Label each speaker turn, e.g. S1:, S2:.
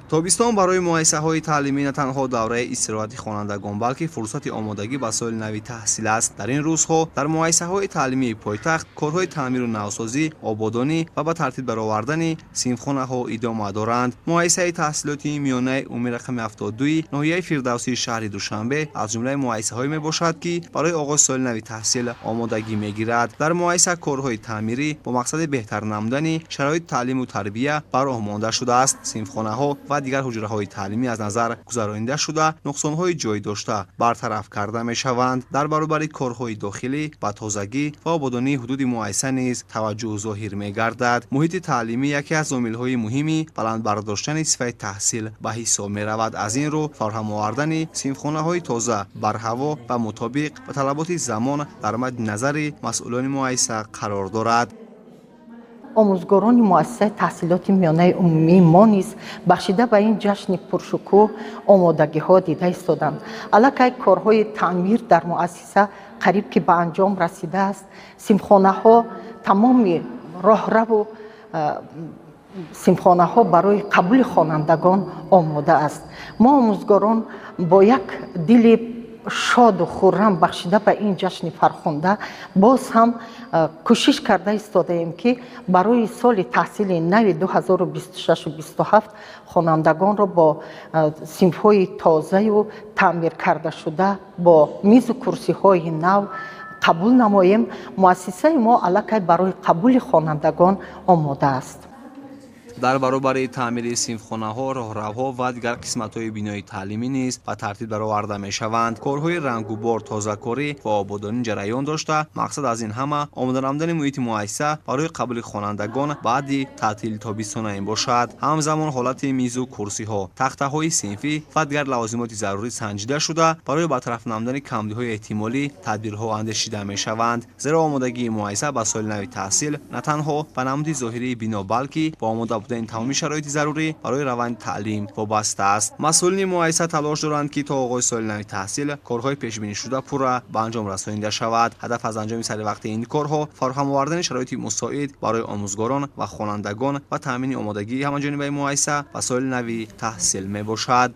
S1: тобистон барои муассисаҳои таълимӣ на танҳо давраи истироҳати хонандагон, балки фурсати омодагӣ ба соли нави таҳсил аст. Дар ин рӯзҳо дар муассисаҳои таълимии пойтахт корҳои таъмиру навсозӣ, ободонӣ ва ба тартиб баровардани синфхонаҳо идома доранд. муассисаи таҳсилоти миёнаи умумии рақами 72 ноҳияи фирдавсии шаҳри Душанбе аз ҷумлаи муассисаҳое мебошад, ки барои оғози соли нави таҳсил омодагӣ мегирад. дар муассиса корҳои таъмирӣ бо мақсади беҳтар намудани шароити таълиму тарбия ба роҳ монда шудааст. синфхонаҳо ва дигар ҳуҷраҳои таълимӣ аз назар гузаронида шуда, нуқсонҳои ҷой дошта бартараф карда мешаванд. дар баробари корҳои дохилӣ ба тозагӣ ва ободонии ҳудуди муассиса низ таваҷҷӯҳ зоҳир мегардад. муҳити таълимӣ яке аз омилҳои муҳими баландбардоштани сифати таҳсил ба ҳисоб меравад. аз ин рӯ фарҳам овардани синфхонаҳои тоза, барҳаво ва мутобиқ ба талаботи замон дар мадди назари масъулони муассиса қарор дорад.
S2: омӯзгорони муассисаи таҳсилоти миёнаи умумии мо низ бахшида ба ин ҷашни пуршукӯҳ омодагиҳо дида истоданд. аллакай корҳои таъмир дар муассиса қариб ки ба анҷом расидааст. симхонаҳо тамоми роҳраву симхонаҳо барои қабули хонандагон омода аст. мо омӯзгорон бо як дили шоду хуррам бахшида ба ин ҷашни фархонда боз ҳам кӯшиш карда истодаем, ки барои соли таҳсили нави 2026-27 хонандагонро бо синфҳои тозаю таъмир кардашуда бо мизу курсиҳои нав қабул намоем. муассисаи мо аллакай барои қабули хонандагон омода аст.
S1: дар баробари таъмири синфхонаҳо, роҳравҳо ва дигар қисматҳои бинои таълимӣ низ ба тартиб бароварда мешаванд. корҳои рангубор, тозакорӣ ва ободонӣ ҷараён дошта, мақсад аз ин ҳама омода намудани муҳити муассиса барои қабули хонандагон баъди таътили тобистона мебошад. ҳамзамон ҳолати мизу курсиҳо, тахтаҳои синфӣ ва дигар лавозимоти зарурӣ санҷида шуда, барои бартараф намудани камдиҳои эҳтимолӣ тадбирҳо андешида мешаванд. зеро омодагии муассиса ба соли нави таҳсил на танҳо ба намуди зоҳирии бино, балки ба омода будани тамоми шароити зарурӣ барои раванди таълим вобаста аст. масъулини муассиса талош доранд, ки то оғози соли нави таҳсил корҳои пешбинишуда пурра ба анҷом расонида шавад. ҳадаф аз анҷоми саривақти ин корҳо фароҳам овардани шароити мусоид барои омӯзгорон ва хонандагон ва таъмини омодагии ҳамаҷонибаи муассиса ба соли нави таҳсил мебошад.